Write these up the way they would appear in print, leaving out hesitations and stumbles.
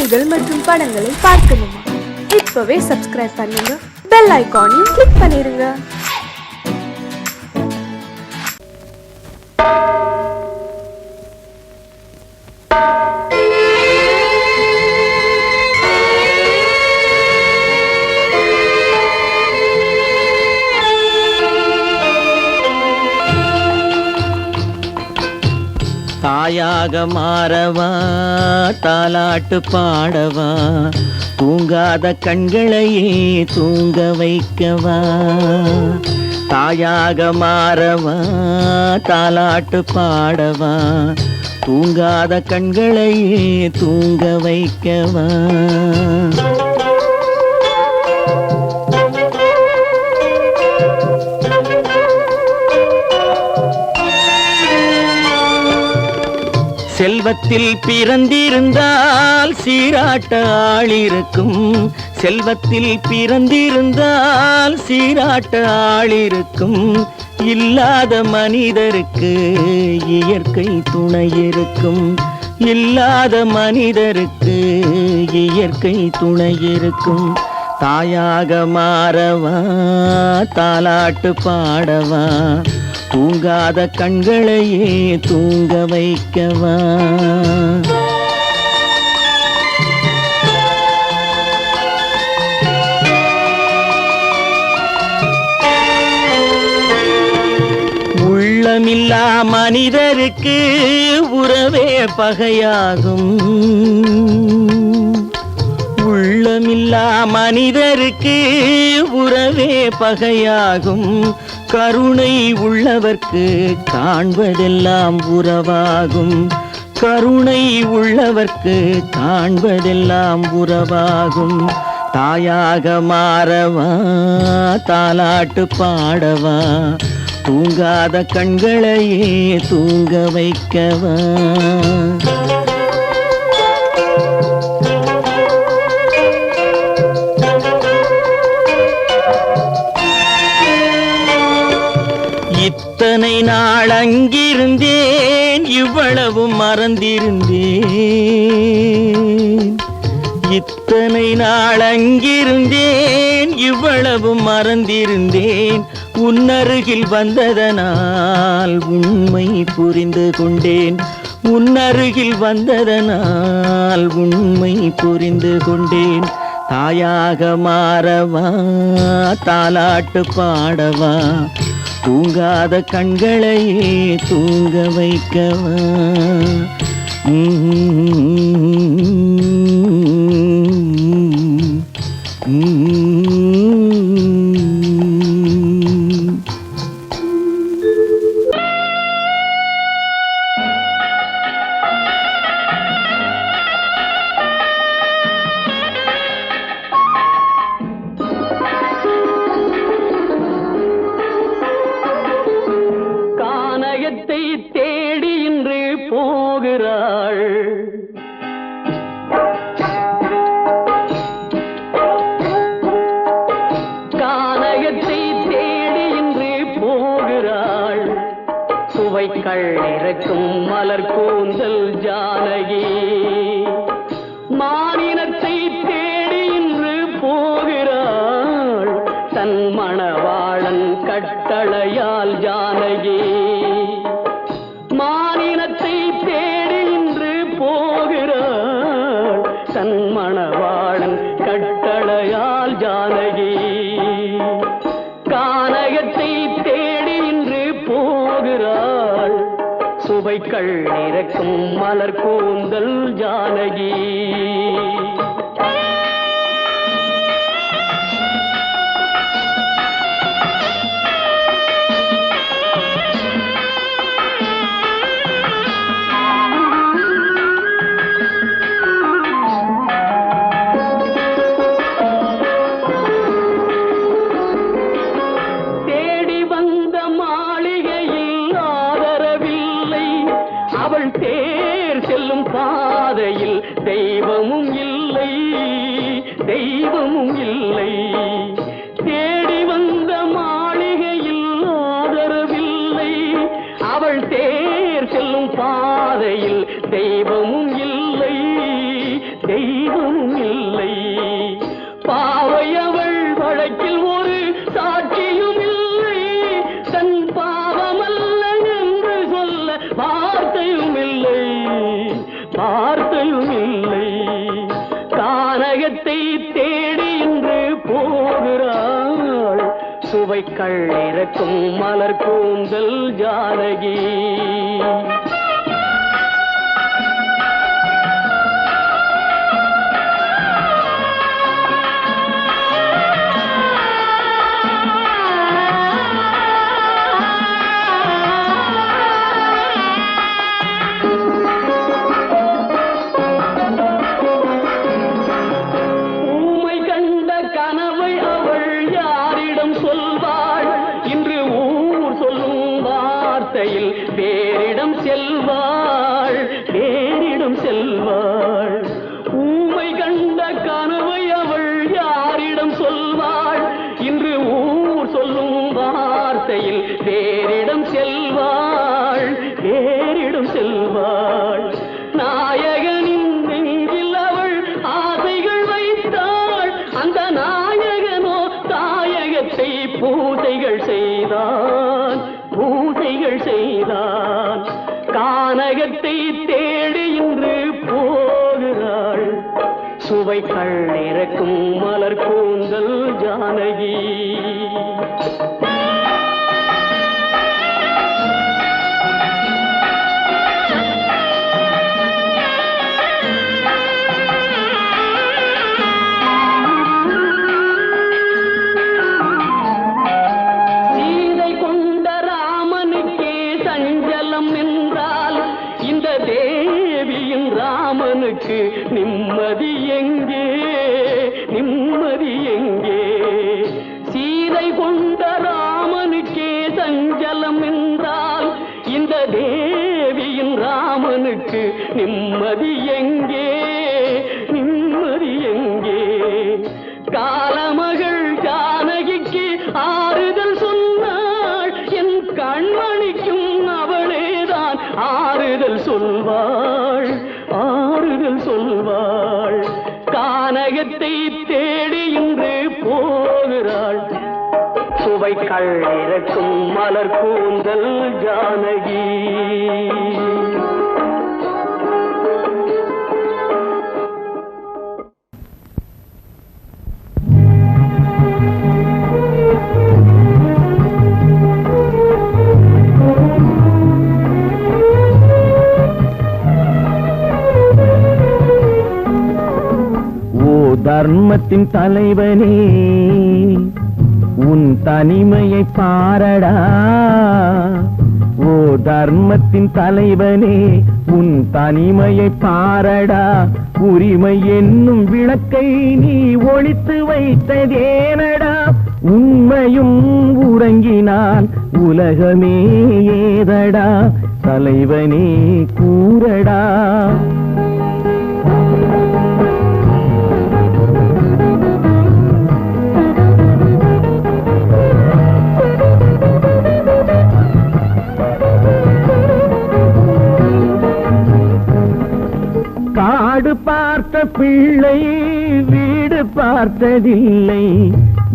பாடல்கள் மற்றும் படங்களை பார்க்கணுமா? இப்பவே சப்ஸ்கிரைப் பண்ணுங்க, பெல் ஐகானையும் கிளிக் பண்ணிருங்க. தாயாக மாறவா, தாலாட்டு பாடவா, தூங்காத கண்களையே தூங்க வைக்கவா. தாயாக மாறவா, தாலாட்டு பாடவா, தூங்காத கண்களையே தூங்க வைக்கவா. செல்வத்தில் பிறந்திருந்தால் சீராட்ட ஆளிருக்கும், செல்வத்தில் பிறந்திருந்தால் சீராட்ட ஆளிருக்கும். இல்லாத மனிதருக்கு இயற்கை துணை இருக்கும், இல்லாத மனிதருக்கு இயற்கை துணை இருக்கும். தாயாக மாறவா, தாலாட்டு பாடவா, தூங்காத கண்களையே தூங்க வைக்கவா. உள்ளமில்லா மனிதருக்கு உறவே பகையாகும், உள்ளமில்லா மனிதருக்கு உறவே பகையாகும். கருணை உள்ளவர்க்கு காண்பதெல்லாம் உறவாகும், கருணை உள்ளவர்க்கு காண்பதெல்லாம் உறவாகும். தாயாக மாறவா, தாலாட்டு பாடவா, தூங்காத கண்களையே தூங்க வைக்கவா. இத்தனை நாள் அங்கிருந்தேன், இவ்வளவு மறந்திருந்தேன். இத்தனை நாள் அங்கிருந்தேன், இவ்வளவு மறந்திருந்தேன். உன்னருகில் வந்ததனால் உண்மை புரிந்து கொண்டேன், உன்னருகில் வந்ததனால் உண்மை புரிந்து கொண்டேன். தாயாக மாறவா, தாலாட்டு பாடவா, தூங்காத கண்களையே தூங்க வைக்கவா. தேடி இன்று போகிறாள், கானகத்தை தேடி இன்று போகிறாள். சுவைக்கள் இறக்கும் மலர் கூந்தல் ஜானகி, மானினத்தை தேடி இன்று போகிறாள். தன் மணவாளன் கட்டளையால் ஜானகி, மானினத்தை தேடி இன்று போகிறாள். தன் மணவாளன் கட்டளையால் ஜானகி, கானகத்தை தேடி இன்று போகிறாள். சுவைக்கள் இறக்கும் மலர் கூந்தல் ஜானகி. தேர் செல்லும் பாதையில் தெய்வமும் இல்லை, தெய்வமும் இல்லை. தேடி வந்த மாளிகையில் ஆதரவில்லை, அவள் தேர் செல்லும் பாதையில் தெய்வமும் இல்லை, தெய்வமும் இல்லை. பாவையவள் வழக்கில் ஒரு சாட்சியும் இல்லை. தன் பாவமல்ல என்று சொல்ல வார்த்தையும் இல்லை, வார்த்தையும் இல்லை. கானகத்தை தேடி இன்று போகிறாள் சுவைக்கள் இறக்கும் மலர் கூந்தல் ஜானகி. வேறிடம் செல்வாள், வேறிடம் செல்வாள். ஊமை கண்ட கனவை அவள் யாரிடம் சொல்வாள்? இன்று ஊர் சொல்லும் வார்த்தையில் வேறிடம் செல்வாள், வேறிடம் செல்வாள். நாயகனின் நெஞ்சில் அவள் ஆசைகள் வைத்தாள். அந்த நாயகனோ தாயகத்தை பூசைகள் செய்தான், பூசைகள் செய்தான். கானகத்தை தேடி இன்று போகிறாள் சுவைக்கள் இறக்கும் மலர் கூந்தல் ஜானகி. தேவியின் ராமனுக்கு நிம்மதி எங்கே, நிம்மதி எங்கே? சீதை கொண்ட ராமனுக்கே சஞ்சலம் என்றால் இந்த தேவியின் ராமனுக்கு நிம்மதி எங்கே, நிம்மதி எங்கே? காலமகள் ஜானகிக்கு ஆறுதல் சொன்னாள், என் கண்மணிக்கும் அவளேதான் ஆறுதல் சொல்வாள், ஆறுதல் சொல்வாள். கானகத்தை தேடி இன்று போகிறாள் சுவைக்கள் இறக்கும் மலர் கூந்தல் ஜானகி. தர்மத்தின் தலைவனே உன் தனிமையை பாரடா. ஓ தர்மத்தின் தலைவனே உன் தனிமையை பாரடா. உரிமை என்னும் விளக்கை நீ ஒளித்து வைத்ததேனடா. உண்மையும் உறங்கினால் உலகமே ஏதடா. தலைவனே கூறடா. காடு பார்த்த பிள்ளை வீடு பார்த்ததில்லை.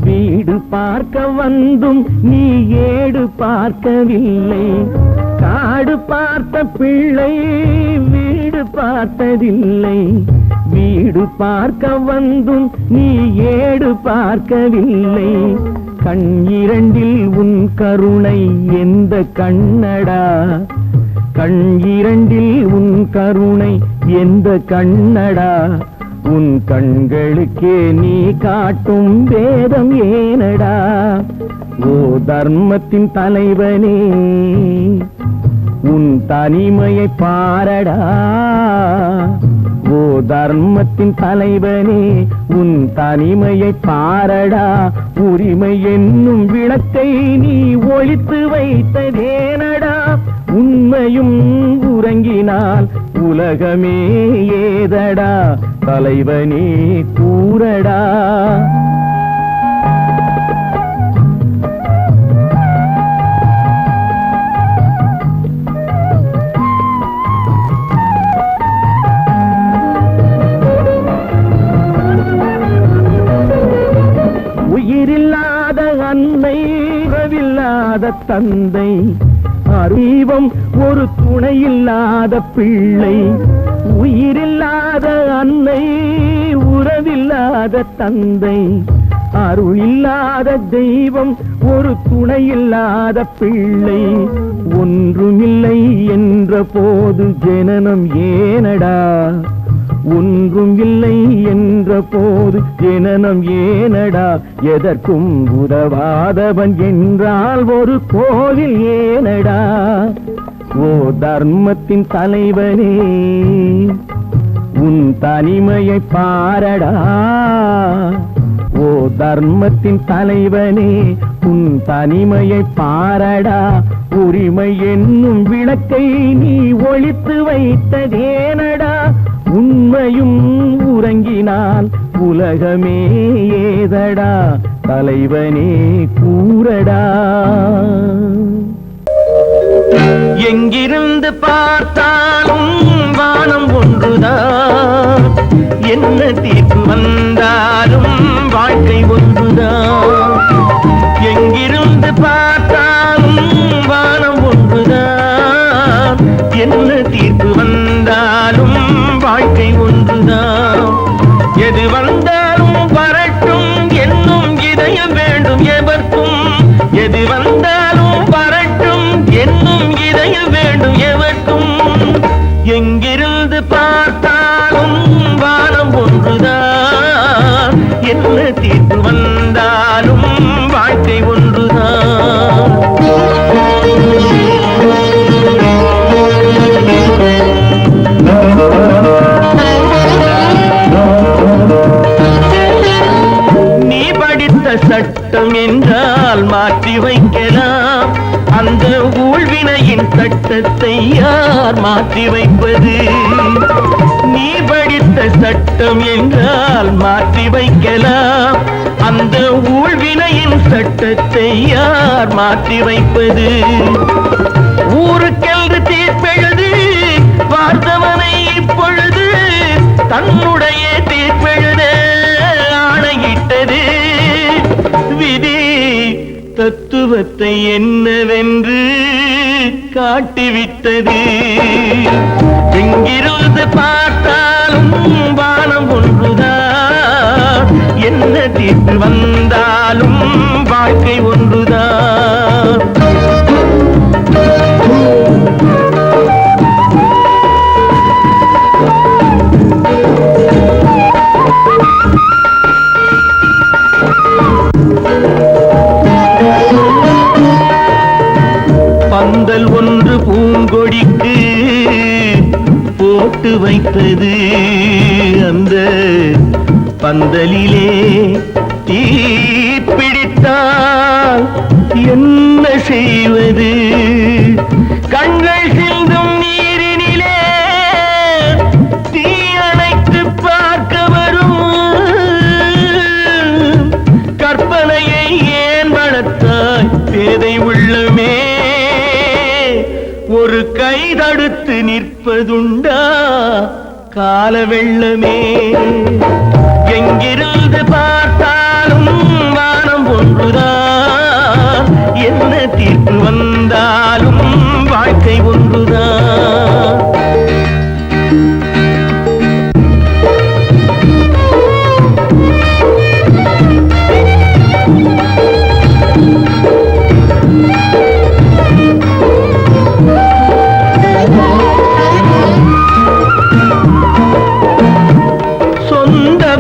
வீடு பார்க்க வந்தும் நீ ஏடு பார்க்கவில்லை. காடு பார்த்த பிள்ளை வீடு பார்த்ததில்லை. வீடு பார்க்க வந்தும் நீ ஏடு பார்க்கவில்லை. கண் இரண்டில் உன் கருணை எந்த கண்ணடா. கண் இரண்டில் உன் கருணை எந்த கண்ணடா. உன் கண்களுக்கே நீ காட்டும் வேதம் ஏனடா. ஓ தர்மத்தின் தலைவனே உன் தனிமையை பாரடா. ஓ தர்மத்தின் தலைவனே உன் தனிமையை பாரடா. உரிமை என்னும் விளக்கை நீ ஒளித்து வைத்ததேனடா. உண்மையும் உறங்கினால் உலகமே ஏதடா. தலைவனே கூறடா. இல்லாத தந்தை, அறிவம் ஒரு துணையில்லாத பிள்ளை, உயிரில்லாத அன்னை, உறவில்லாத தந்தை, அருள் இல்லாத தெய்வம், ஒரு துணையில்லாத பிள்ளை. ஒன்றுமில்லை என்ற போது ஜனனம் ஏனடா, ஒன்றும் இல்லை என்ற போது ஜனனம் ஏனடா, எதற்கும் உதவாதவன் என்றால் ஒரு கோவில் ஏனடா. ஓ தர்மத்தின் தலைவனே, உன் தனிமையை பாரடா. ஓ தர்மத்தின் தலைவனே, உன் தனிமையை பாரடா. உரிமை என்னும் விளக்கை நீ ஒளித்து வைத்ததேனடா. உண்மையும் உறங்கினால் உலகமே ஏதடா. தலைவனே கூறடா. எங்கிருந்து பார்த்தாலும் வானம் ஒன்றுதான், என்ன தீர்ப்பு வந்தாலும் வாழ்க்கை ஒன்றுதான். எங்கிருந்து பார்த்தாலும் வானம் ஒன்றுதான், என்ன தீர்ப்பு வந்தாலும் வாழ்க்கை ஒன்றுதான். எது வந்தாலும் வரட்டும் என்னும் இதயம் வேண்டும் எவர்க்கும், எது வந்தாலும் வரட்டும் என்னும் இதயம் வேண்டும் எவர்க்கும். எங்கிருந்து பார்த்தாலும் வானம் ஒன்றுதான், என்ன தீர்ப்பு வந்தாலும் வாழ்க்கை ஒன்றுதான். நீ படித்த சட்டம் என்றால் மாற்றி வைக்கலாம், அந்த ஊழ்வினையின் சட்டத்தை யார் மாற்றி வைப்பது? நீ படித்த சட்டம் என்றால் மாற்றி வைக்கலாம், அந்த ஊழ்வினையின் சட்டத்தை யார் மாற்றி வைப்பது? ஊருக்கென்று தீர்ப்பெழுது பார்த்தவனை இப்பொழுது தன்னுடைய தீர்ப்பெழுத ஆணையிட்டது விதி. தத்துவத்தை என்னவென்று காட்டிவிட்டது. எங்கிருந்து பார்த்தாலும் வானம் ஒன்றுதான், என்ன தீர்ப்பு வந்தாலும் வாழ்க்கை ஒன்றுதான். பந்தல் ஒன்று பூங்கொடிக்கு போட்டு வைத்தது, அந்த பந்தலிலே தீ பிடித்தால் என்ன செய்வது? கண்கள் சிந்தும் நீரினிலே தீ அணைத்து பார்க்க வரும் கற்பனையை ஏன் வளர்த்தாய் பேதை உள்ளமே? ஒரு கை தடுத்து நிற்பதுண்டா கால வெள்ளமே? எங்கிருந்து பார்த்தாலும் வானம் ஒன்றுதான், என்ன தீர்ப்பு வந்தாலும் வாழ்க்கை ஒன்றுதான்.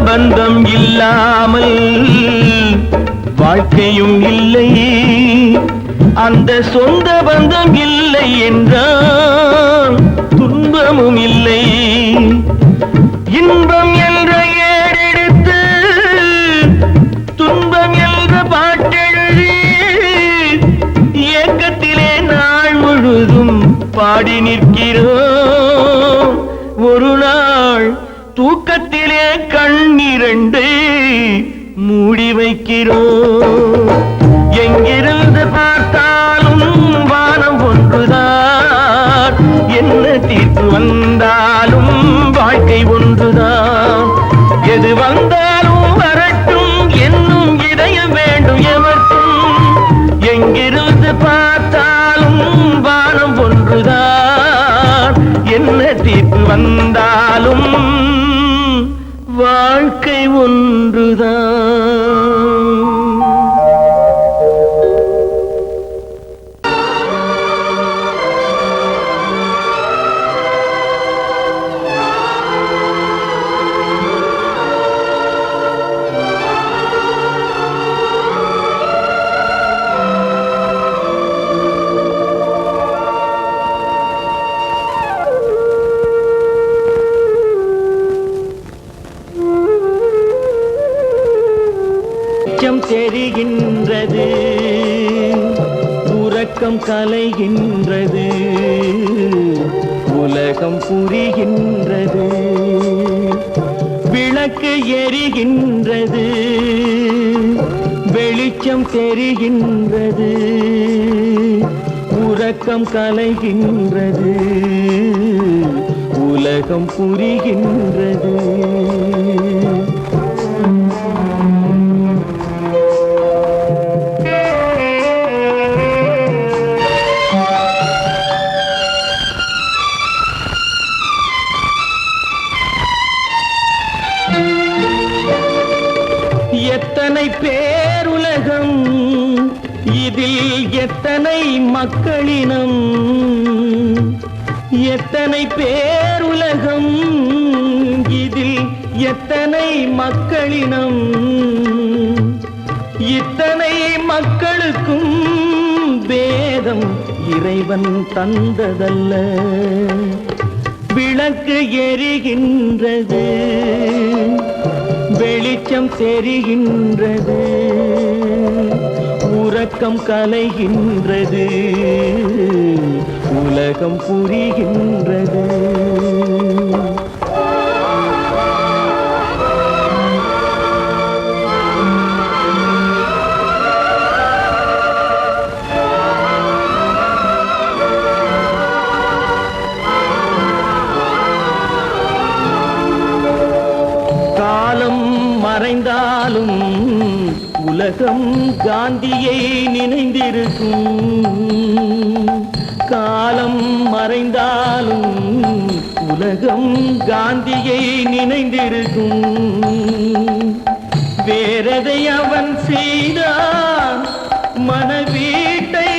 பந்தம் இல்லாமல் வாழ்க்கையும் இல்லை, அந்த சொந்த பந்தம் இல்லை என்றால் துன்பமும் இல்லை. இன்பம் என்ற ஏறெடுத்து துன்பம் என்ற பாட்டெழுதி ஏக்கத்திலே நாள் முழுதும் பாடி நிற்கிறோம். ஒரு நாள் தூக்கத்திலே கண்ணிரண்டு மூடி வைக்கிறோம். எங்கிருந்து பார்த்தாலும் வானம் ஒன்றுதான், என்ன தீர்ப்பு வந்தாலும் வாழ்க்கை ஒன்றுதான். எது வந்தாலும் வரட்டும் என்னும் இதயம் வேண்டும் எவர்க்கும். எங்கிருந்து வாழ்க்கை ஒன்றுதான். தெரிகின்றது, உறக்கம் கலைகின்றது, உலகம் புரிகின்றது, விளக்கு எரிகின்றது, வெளிச்சம் தெரிகின்றது, உறக்கம் கலைகின்றது, உலகம் புரிகின்றது. எத்தனை பேருலகம், இதில் எத்தனை மக்களினம், எத்தனை பேருலகம், இதில் எத்தனை மக்களினம், இத்தனை மக்களுக்கும் வேதம் இறைவன் தந்ததல்ல. விளக்கு எரிகின்றது, வெளிச்சம் தெரிகின்றது, உறக்கம் கலைகின்றது, உலகம் புரிகின்றது. மறைந்தாலும் உலகம் காந்தியை நினைந்திருக்கும். காலம் மறைந்தாலும் உலகம் காந்தியை நினைந்திருக்கும். வேறதை அவன் செய்தான், மனவீட்டை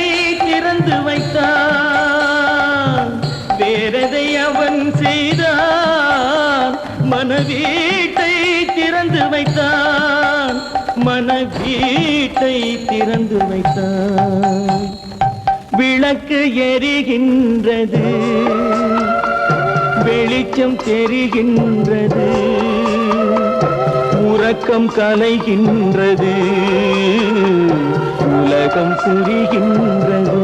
திறந்து வைத்தான். வேறதை அவன் செய்தான், மனவீட்டை திறந்து வைத்தான், மனவீட்டை திறந்து வைத்தான். விளக்கு எரிகின்றது, வெளிச்சம் தெரிகின்றது, உறக்கம் கலைகின்றது, உலகம் புரிகின்றது.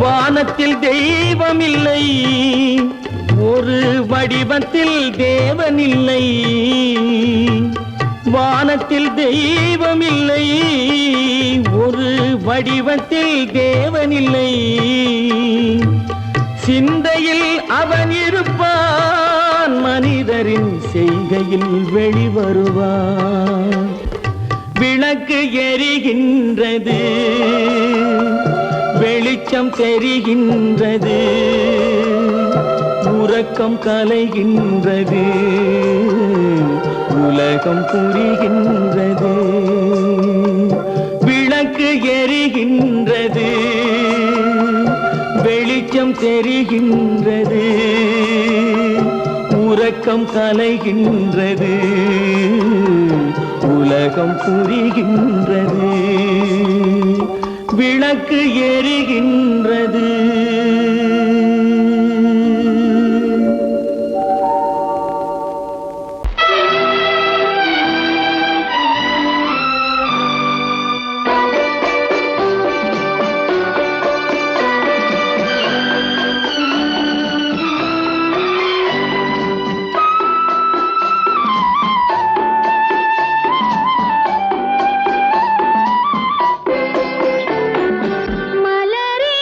வானத்தில் தெய்வமில்லை, ஒரு வடிவத்தில் தேவனில்லை. வானத்தில் தெய்வமில்லை, ஒரு வடிவத்தில் தேவனில்லை. சிந்தையில் அவன் இருப்பான், மனிதரின் செய்கையில் வெளிவருவான். விளக்கு எரிகின்றது, வெளிச்சம் தெரிகின்றது, உறக்கம் கலைகின்றது, உலகம் புரிகின்றது. விளக்கு எரிகின்றது, வெளிச்சம் தெரிகின்றது, உறக்கம் கலைகின்றது, உலகம் புரிகின்றது. விளக்கு எரிகின்றது. மலரே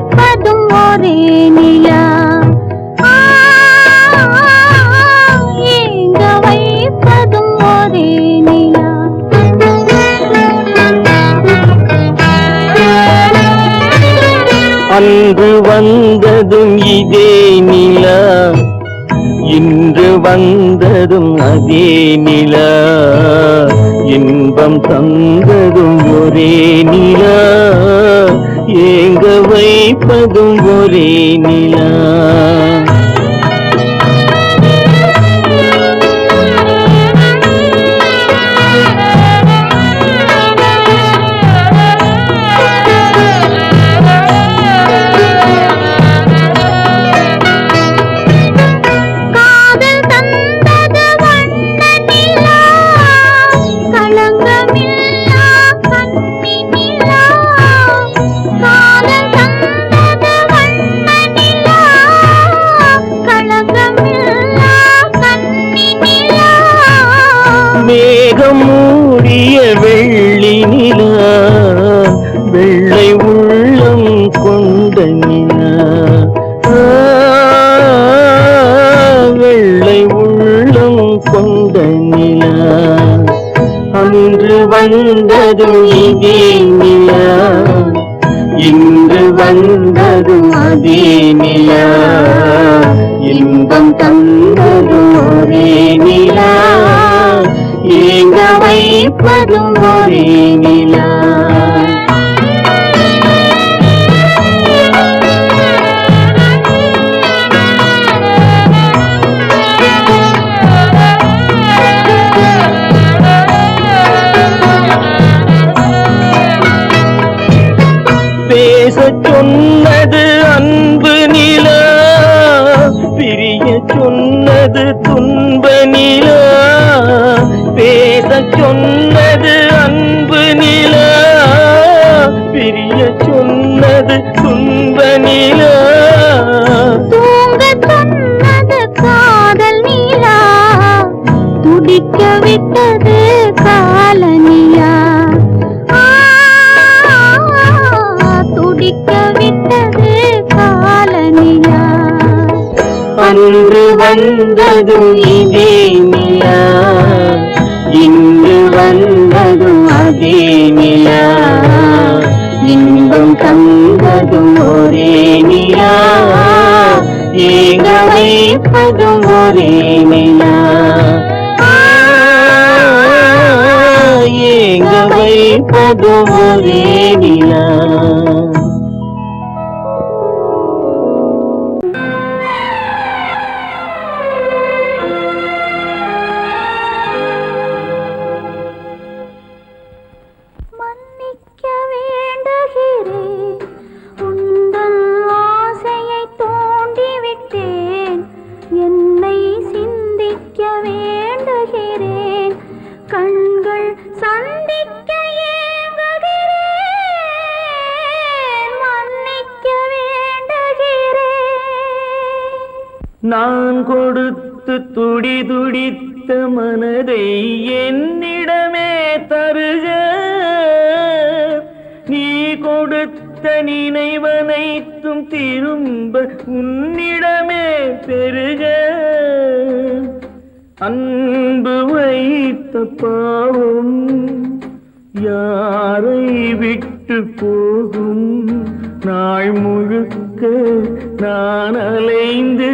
வைப்பதும் ஒரே நிலா ஏங்க வைப்பதும் ஒரே நிலா அன்று வந்ததும் இதே நிலா இன்று வந்ததும் அதே நிலா இன்பம் தந்ததும் ஒரே நிலா ஏங்க வைப்பதும் ஒரே நிலா மேகம் மூடிய வெள்ளி நிலா வெள்ளை உள்ளம் கொண்ட நிலா வெள்ளை உள்ளம் கொண்ட நிலா அன்று வந்ததும் இதே நிலா இன்று வந்ததும் அதே நிலா இன்பம் தந்ததும் ஒரே நிலா ஏங்க வைப்பதும் ஒரே நிலா பேசச் சொன்னது அன்பு நிலா பிரிய சொன்னது துன்ப நிலா பேசச் சொன்னது அன்பு நிலா பிரிய சொன்னது துன்ப நிலா தூங்க சொன்னது காதல் நிலா துடிக்க விட்டது காலனியா துடிக்க விட்டது காலனியா அன்று வந்ததும் இதே நிலா இன்று வந்ததும் அதே நிலா இன்பம் தந்ததும் ஒரே நிலா ஏங்க வைப்பதும் ஒரே நிலா ஏங்க வைப்பதும் ஒரே நிலா நான் கொடுத்து துடி துடித்த மனதை என்னிடமே தருக நீ கொடுத்த நினைவனைத்தும் திரும்ப உன்னிடமே பெருக அன்பு வைத்த பாவம் யாரை விட்டு போகும் நாள் முழுக்க நான் அலைந்து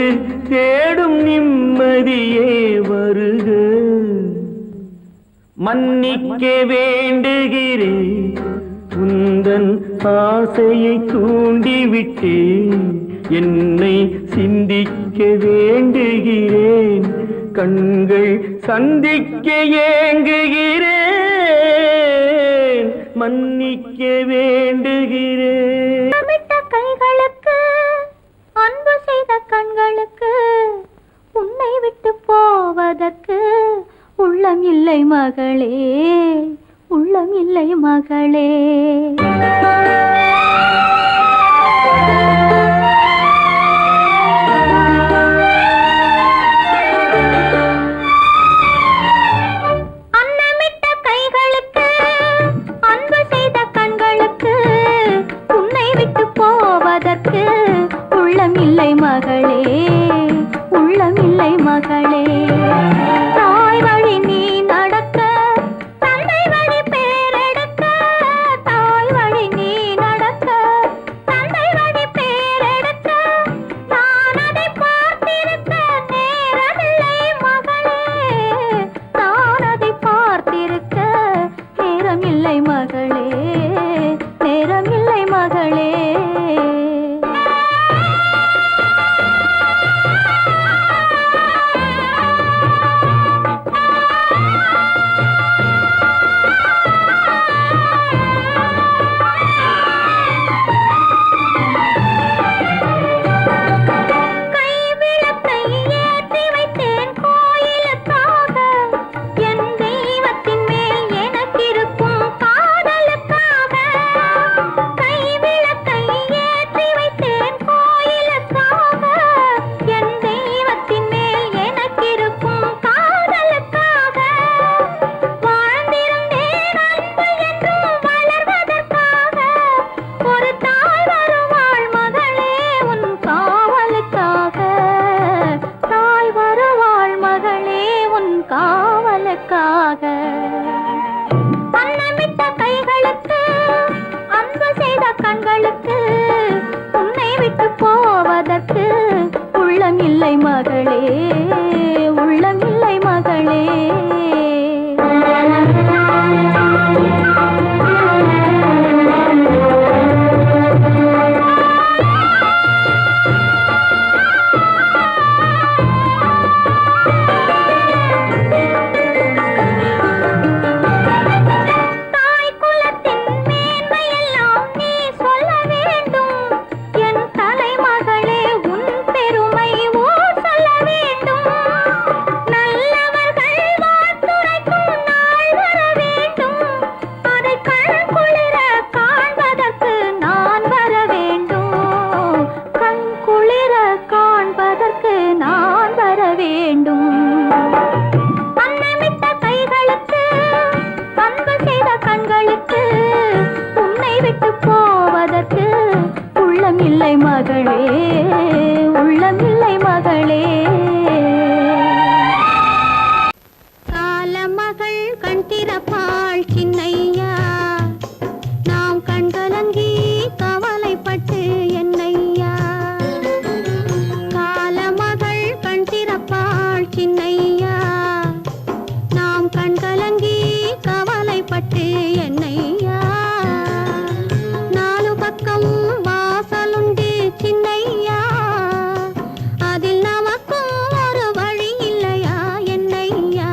தேடும் நிம்மதியே வருக மன்னிக்க வேண்டுகிறேன் உந்தன் ஆசையை தூண்டிவிட்டேன் என்னை சிந்திக்க வேண்டுகிறேன் கண்கள் சந்திக்க ஏங்குகிறேன் மன்னிக்க வேண்டுகிறேன் கைகளுக்கு அன்பு செய்த கண்களுக்கு உன்னை விட்டு போவதற்கு உள்ளம் இல்லை மகளே உள்ளம் இல்லை மகளே அன்னமிட்ட கைகளுக்கு அன்பு செய்த கண்களுக்கு உன்னை விட்டு போவதற்கு போவதற்கு உள்ளமில்லை மகளே, உள்ளமில்லை மகளே. உள்ளமில்லை மகளே, உள்ளமில்லை மகளே. காலமகள் கண் திறப்பாள் சின்னையா, நாம் கண்கலங்கி கவலைப்பட்டு என்னையா. காலமகள் கண் திறப்பாள் சின்னையா, நாம் கண்கலங்கி கவலைப்பட்டு என்னையா. நாலு பக்கம் வாசலுண்டு சின்னையா, அதில் நமக்கும் ஒரு வழி இல்லையா என்னையா.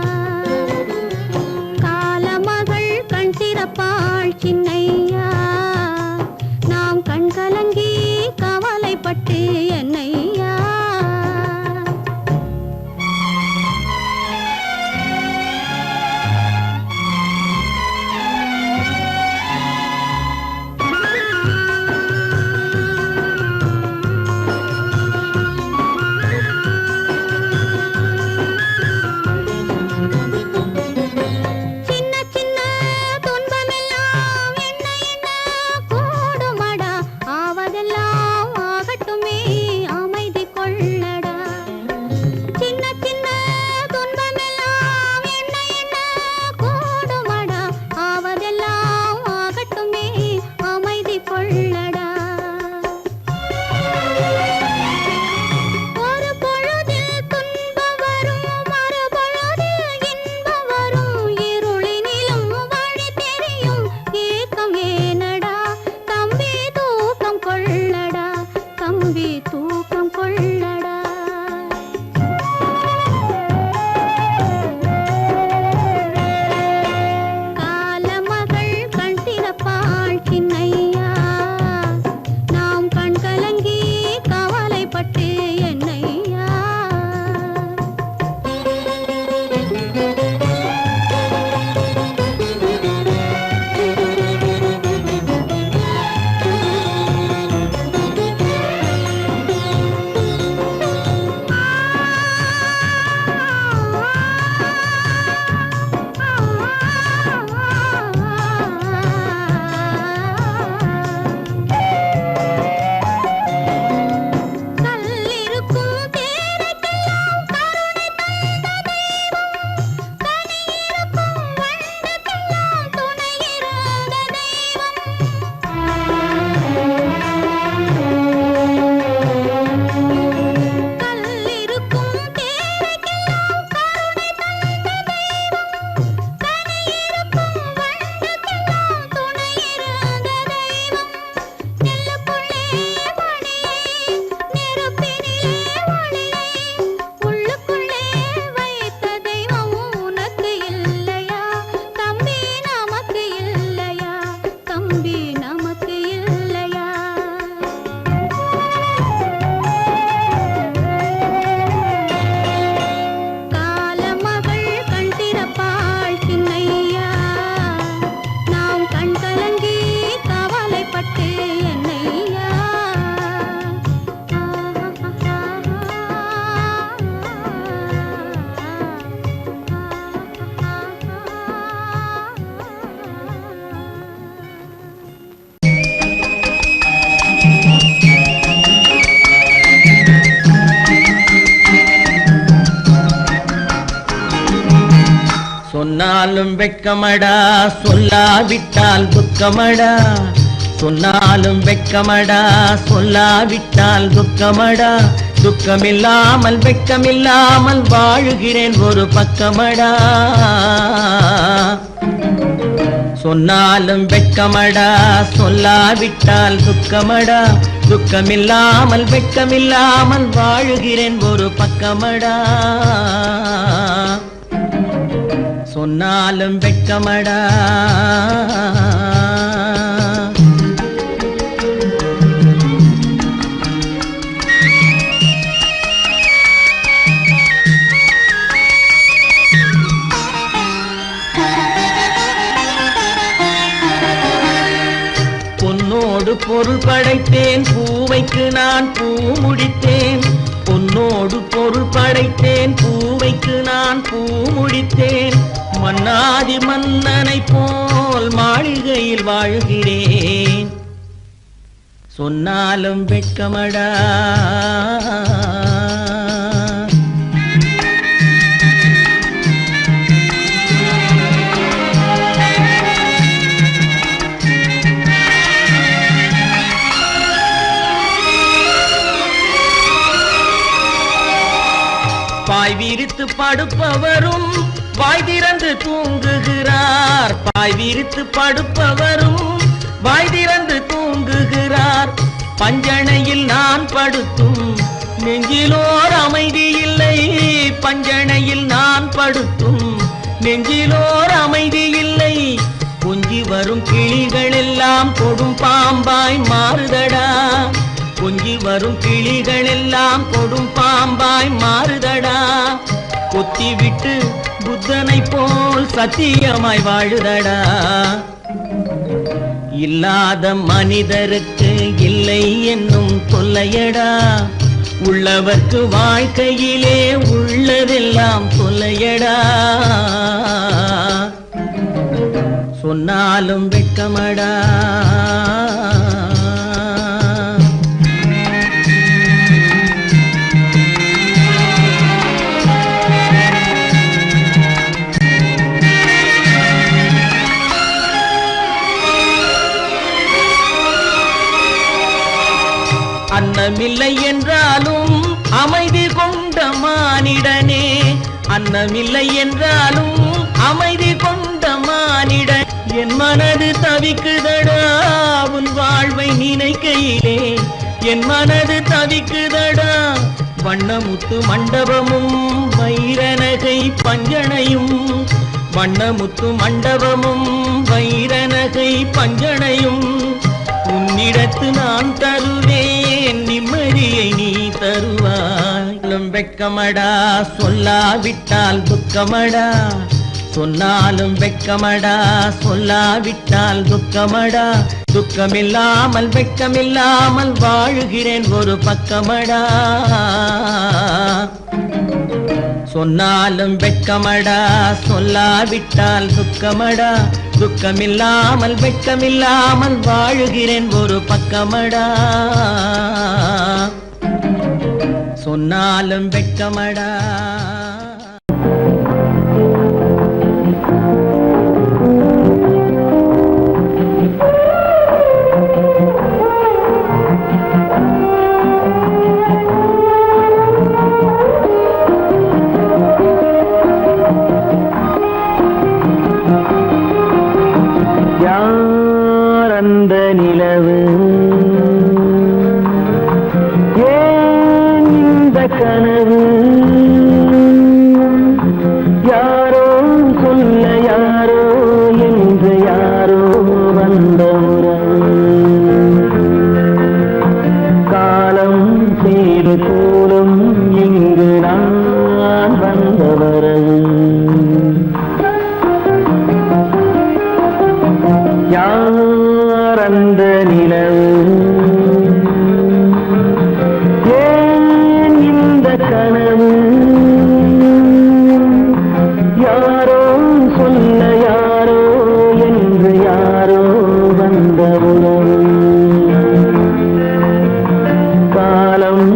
காலமகள் கண் திறப்பாள் சின்னையா, நாம் கண் கலங்கி கவலைப்பட்டு என்னையா. சொன்னாலும் வெட்கமடா, சொல்லாவிட்டால் துக்கமடா. சொன்னாலும் வெட்கமடா சொல்லாவிட்டால் துக்கமடா துக்கமில்லாமல் வெட்கமில்லாமல் வாழுகிறேன் ஒரு பக்கமடா சொன்னாலும் வெட்கமடா சொல்லாவிட்டால் துக்கமடா துக்கமில்லாமல் வெட்கமில்லாமல் வாழுகிறேன் ஒரு பக்கமடா சொன்னாலும் வெட்கமடா பொன்னோடு பொருள் படைத்தேன் பூவைக்கு நான் பூ முடித்தேன் பொன்னோடு பொருள் படைத்தேன் பூவைக்கு நான் பூ முடித்தேன் மன்னாதி மன்னனை போல் மாளிகையில் வாழ்கிறேன் சொன்னாலும் வெட்கமடா பாய் விரித்து படுப்பவரும் வாய் திறந்து தூங்குகிறார் பாய் விரித்து படுப்பவரும் வாய் திறந்து தூங்குகிறார் பஞ்சணையில் நான் படுத்தும் நெஞ்சிலோர் அமைதி இல்லை பஞ்சணையில் நான் படுத்தும் நெஞ்சிலோர் அமைதி இல்லை கொஞ்சி வரும் கிளிகள் எல்லாம் கொடும் பாம்பாய் மாறுதடா கொஞ்சி வரும் கிளிகள் எல்லாம் கொடும் பாம்பாய் மாறுதடா கொத்தி விட்டு புத்தனை போல் சத்தியமாய் வாழுதடா இல்லாத மனிதருக்கு இல்லை என்னும் தொல்லையடா உள்ளவர்க்கு வாழ்க்கையிலே உள்ளதெல்லாம் தொல்லையடா சொன்னாலும் வெட்கமடா அன்னமில்லை என்றாலும் அமைதி கொண்ட மானிடனே அன்னமில்லை என்றாலும் அமைதி கொண்ட மானிடன் என் மனது தவிக்குதடா உன் வாழ்வை நினைக்கையிலே என் மனது தவிக்குதடா வண்ணமுத்து மண்டபமும் வைரநகை பஞ்சனையும் வண்ணமுத்து மண்டபமும் வைரநகை பஞ்சனையும் உன்னிடத்து நான் தருவேன் நிம்மதியை நீ தருவாய் வெட்கமடா சொல்லாவிட்டால் துக்கமடா சொன்னாலும் வெட்கமடா சொல்லாவிட்டால் துக்கமடா துக்கமில்லாமல் வெட்கமில்லாமல் வாழுகிறேன் ஒரு பக்கமடா சொன்னாலும் வெட்கமடா சொல்லாவிட்டால் துக்கமடா துக்கமில்லாமல் வெட்கமில்லாமல் வாழுகிறேன் ஒரு பக்கமடா சொன்னாலும் வெட்கமடா அந்த நிலவு ஏன் இந்த கனவு யாரோ சொல்ல யாரோ என்று யாரோ வந்த உறவு காலம் செய்து கூடும் இங்கு நான் வந்த வரவு யார் அந்த நிலவு ஏன் இந்த கனவு யாரோ சொல்ல யாரோ என்று யாரோ வந்த உறவு காலம்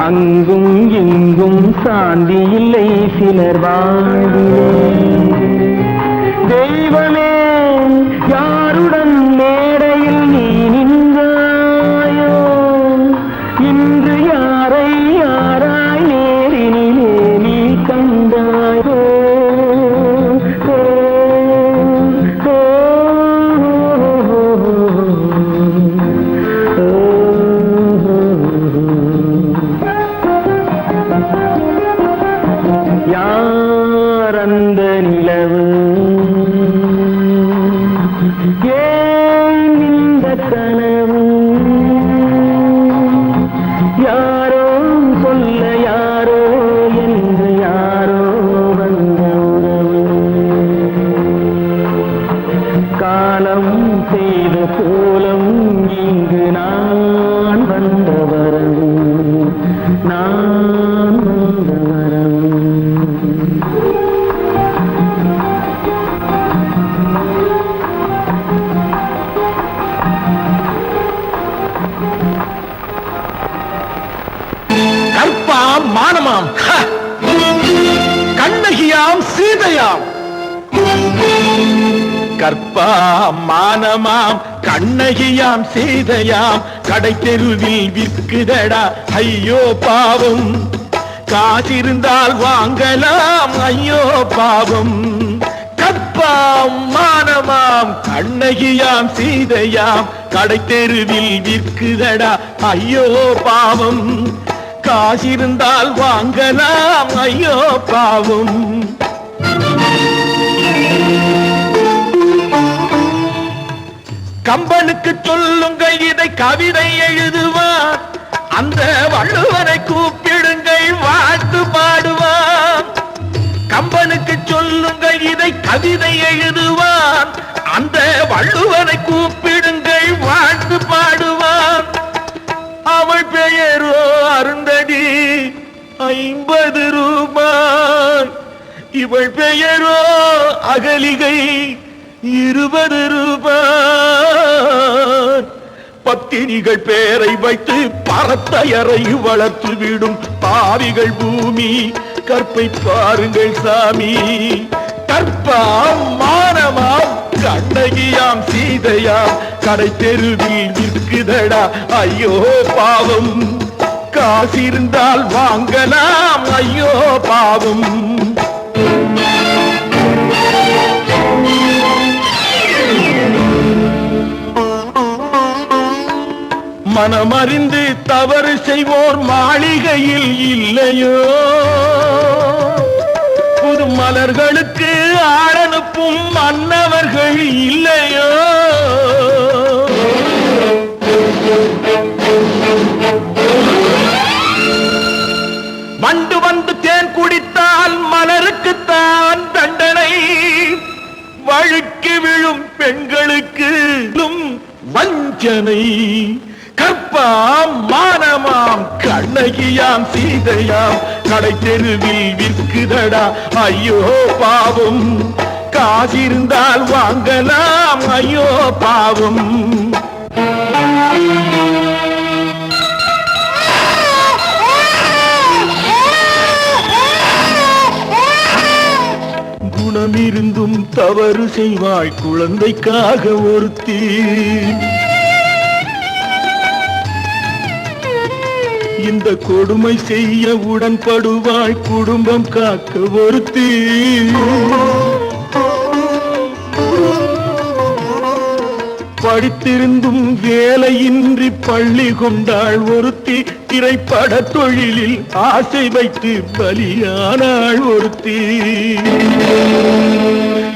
அங்கும் இங்கும் சாந்தி இல்லை சிலர் வாழ்விலே. தெய்வமே யாருடன் மேடையில் நீ நின்றாயோ, இன்று யாரை யாராய் நேரினிலே நீ கண்டாயோ. யார் அந்த நிலவு, ஏன் இந்த கனவு, யாரோ சொல்ல யாரோ என்று யாரோ வந்த உறவு. காலம் செய்த கோலம் இங்கு நான் வந்த வரவு, நான் வந்த வரவு. கற்பாம் மானமாம், கண்ணகியாம் சீதையாம். கற்பாம் மானமாம் கண்ணகியாம் சீதையாம், கடை தெருவில் விற்குதடா ஐயோ பாவம். காசிருந்தால் வாங்கலாம் ஐயோ பாவம். கற்பாம் மானமாம் கண்ணகியாம் சீதையாம், கடை தெருவில் விற்குதடா ஐயோ பாவம். காசிருந்தால் வாங்கலாம் ஐயோ பாவம். கம்பனுக்கு சொல்லுங்கள் இதை கவிதை எழுதுவார், அந்த வள்ளுவரை கூப்பிடுங்கள் வாழ்த்து பாடுவார். கம்பனுக்கு சொல்லுங்கள் இதை கவிதை எழுதுவார், அந்த வள்ளுவரை கூப்பிடுங்கள் வாழ்த்து பாடுவார். அவள் பெயரோ அருந்ததி 50 ரூபாய், இவள் பெயரோ அகலிகை 20 ரூபாய். பத்தினிகள் பேரை வைத்து பரத்தையரை வளர்த்து விடும் பாவிகள் பூமி, கற்பை பாருங்கள் சாமி. கற்பாம் மானமாம் கண்ணகியாம் சீதையாம், கடை தெருவில் விற்குதடா ஐயோ பாவம். காசிருந்தால் வாங்கலாம் ஐயோ பாவம். மனமறிந்து தவறு செய்வோர் மாளிகையில் இல்லையோ, புது மலர்களுக்கு ஆளனுப்பும் மன்னவர்கள் இல்லையோ. வண்டு வந்து தேன் குடித்தால் மலருக்குத்தான் தண்டனை, வழுக்கி விழும் பெண்களுக்கு வஞ்சனை. கற்பாம் மானமாம் கண்ணகியாம் சீதையாம், கடை தெருவில் விற்குதடா ஐயோ பாவம். காசிருந்தால் வாங்கலாம் ஐயோ பாவம். குணமிருந்தும் தவறு செய்வாய் குழந்தைக்காக ஒருத்தி, இந்த கொடுமை செய்ய உடன்படுவாய் குடும்பம் காக்க ஒருத்தி. படித்திருந்தும் வேலையின்றி பள்ளி கொண்டாள் ஒருத்தி, திரைப்பட தொழிலில் ஆசை வைத்து பலியானாள் ஒருத்தி.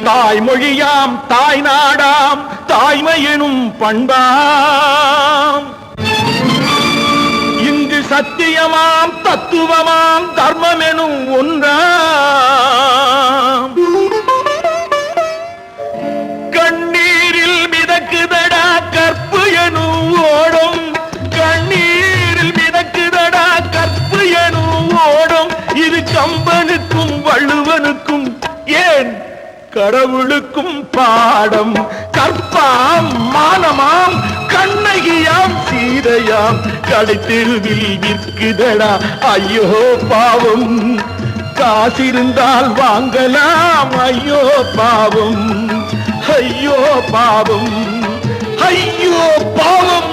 தாய்மொழியாம் தாய் நாடாம் தாய்மையெனும் பண்பாம், இங்கு சத்தியமாம் தத்துவமாம் தர்மம் எனும் ஒன்றாம். கண்ணீரில் மிதக்குதடா கற்பு எனும் ஓடும், கண்ணீரில் மிதக்குதடா கற்பு எனும் ஓடும். இது கம்பனுக்கும் வள்ளுவனுக்கும் ஏன் கடவுளுக்கும் பாடம் கற்பாம் மானமாம் கண்ணகியாம் சீதையாம் கடைத்தெருவில் விற்குதடா ஐயோ பாவம் காசிருந்தால் வாங்கலாம் ஐயோ பாவம் ஐயோ பாவம் ஐயோ பாவம்.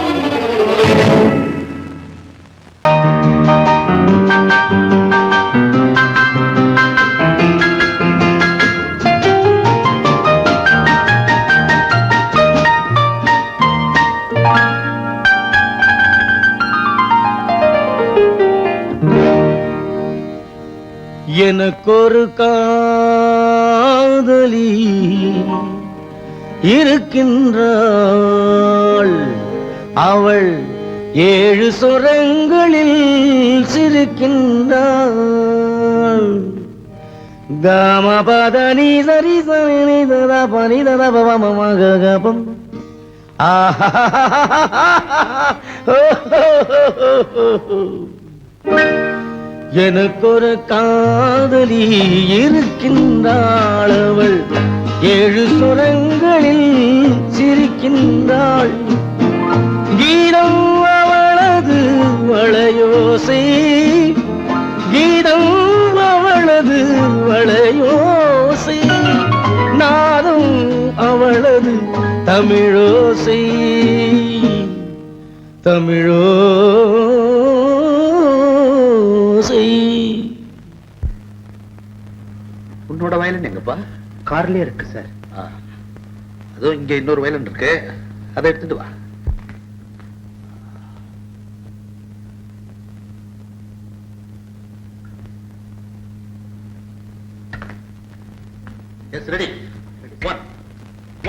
எனக்கொரு காதலி இருக்கின்றாள், அவள் 7 சுரங்களில் சிரிக்கின்றாள். காமபதனி சரி சரி ததா பனி ததா பவமகபம் எனக்கொரு காதலி இருக்கின்றாள், அவள் 7 சுரங்களில் சிரிக்கின்றாள். கீதம் அவளது வளையோசை, கீதம் அவளது வளையோசை, நாதம் அவளது தமிழோசை, தமிழோசை. உன்னோட வயலன் எங்கப்பா? கார்லயே இருக்கு சார். அதுவும் இங்க இன்னொரு வயலன் இருக்கு, அதை எடுத்துட்டு வா. Yes, ready. 1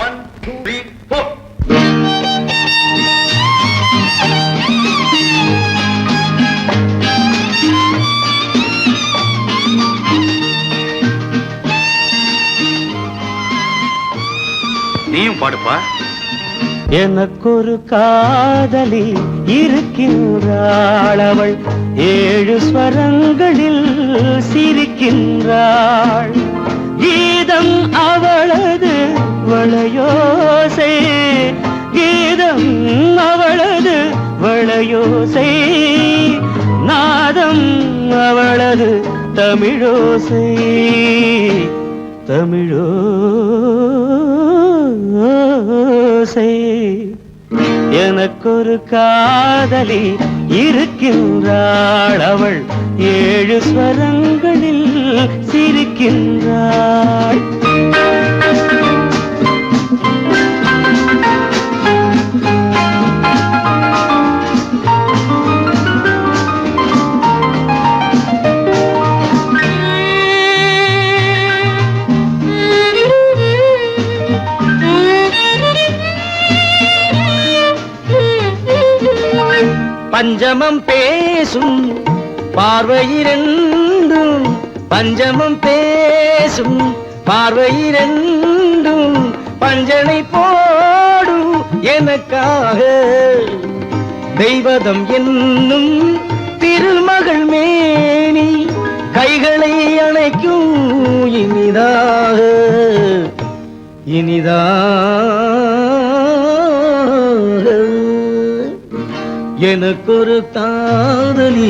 1 2 3 4. நீயும் பாடுப்பா. எனக்கொரு காதலி இருக்கின்றாள், அவள் 7 ஸ்வரங்களில் சிரிக்கின்றாள். கீதம் அவளது வளையோசை, கீதம் அவளது வளையோசை, நாதம் அவளது தமிழோசை, தமிழோசை. எனக்கொரு காதலி இருக்கின்றாள், அவள் 7 ஸ்வரங்களில் சிரிக்கின்றாள். பஞ்சமம் பேசும் பார்வையிரண்டும், பஞ்சமம் பேசும் பார்வையிரண்டும் பஞ்சனை போடும் எனக்காக. தெய்வதம் என்னும் திருமகள் மேனி கைகளை அணைக்கும் இனிதாக, இனிதாக. எனக்கொரு காதலி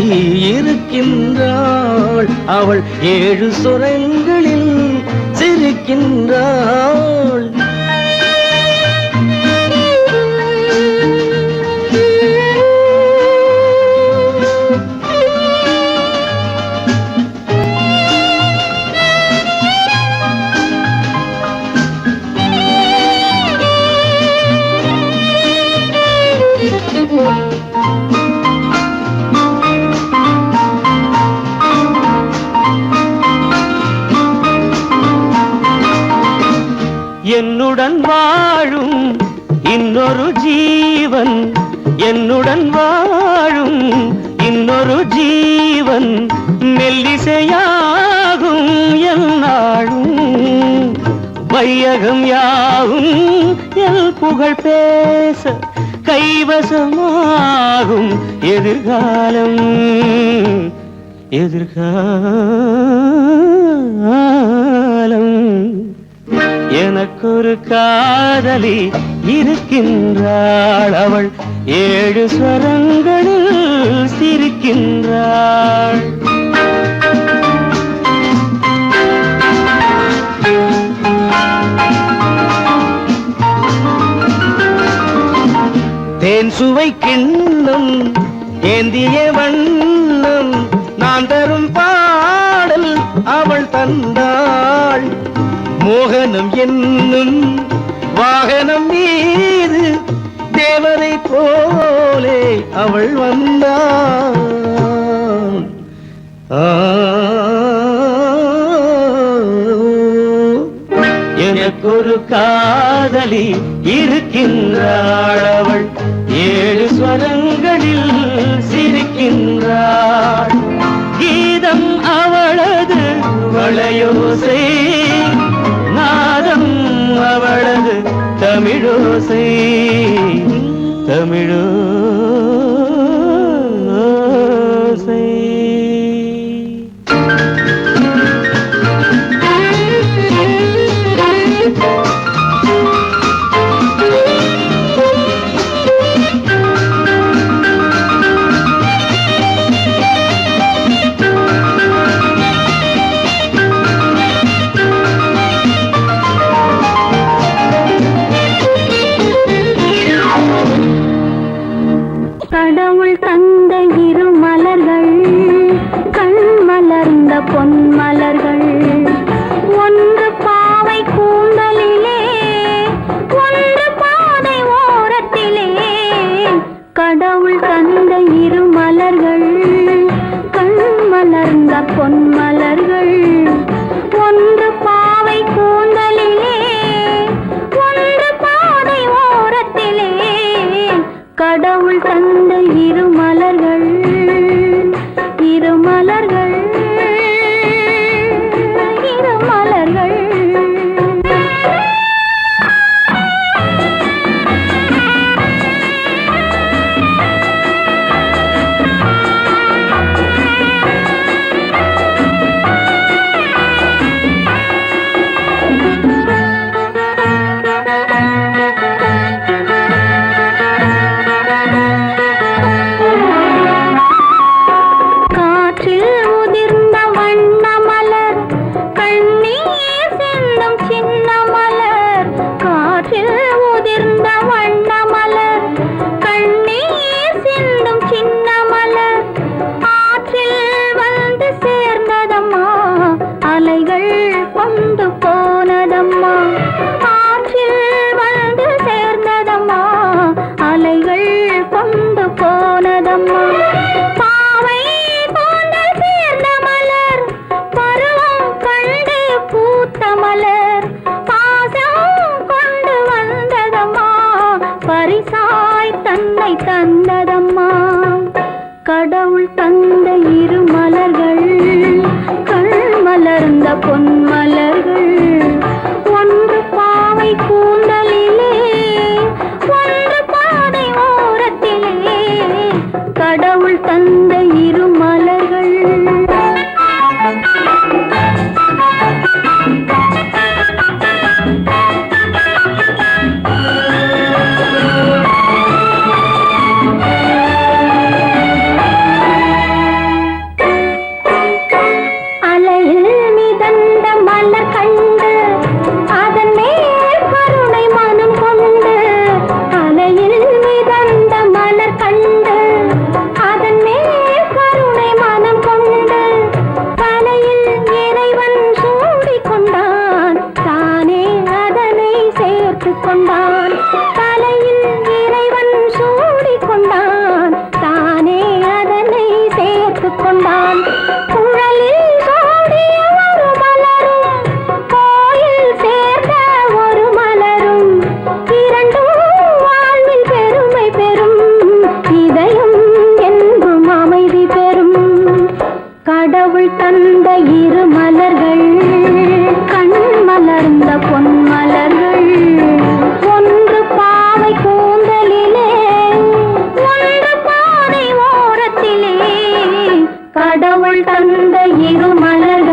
இருக்கின்றாள், அவள் 7 சுரங்களில் சிரிக்கின்றாள். என்னுடன் வாழும் இன்னொரு ஜீவன், என்னுடன் வாழும் இன்னொரு ஜீவன் மெல்லிசையாகும் என்னாலும். வையகம் யாவும் எல் புகழ் பேச கைவசமாகும் எதிர்காலம், எதிர்காலம். எனக்கொரு காதலி இருக்கின்றாள், அவள் 7 ஸ்வரங்களில் சிரிக்கின்றாள். தேன் சுவை கிண்ணம் ஏந்திய வண்ணம் நான் தரும் பாடல் அவள் தந்தாள். மோகனம் என்னும் வாகனம் மீது தேவதை போலே அவள் வந்தாள். எனக்கொரு காதலி இருக்கின்றாள், அவள் 7 ஸ்வரங்களில் சிரிக்கின்றாள். கீதம் அவளது வளையோசை, நாதம் அவளது தமிழோசை, தமிழோசை. கடவுள் தந்த 2 மலர்கள், கண் மலர்ந்த பொன் மலர்கள். ஒன்று பாவை கூந்தலிலே, ஒன்று பாதை ஓரத்திலே. கடவுள் தந்த 2 மலர்கள், கண் மலர்ந்த பொன் மலர்கள். ஒன்று பாவை கூந்தலிலே, ஒன்று பாதை ஓரத்திலே. கடவுள் தந்த 2 மலர்கள், 2 மலர்கள், 2 மலர்கள். தந்ததம்மா. கடவுள் தந்த 2 மலர்கள், கண் மலர்ந்த பொன் மலர்கள். ஒன்று பாவை கூந்தலிலே, ஒன்று பாதை ஓரத்திலே. கடவுள் தந்த 2 மலர்கள். கடவுள் தந்த 2 மலர்கள், கண் மலர்ந்த பொன் மலர்கள். ஒன்று பாவை கூந்தலிலே, ஒன்று பாதை ஓரத்திலே. கடவுள் தந்த 2 மலர்கள்.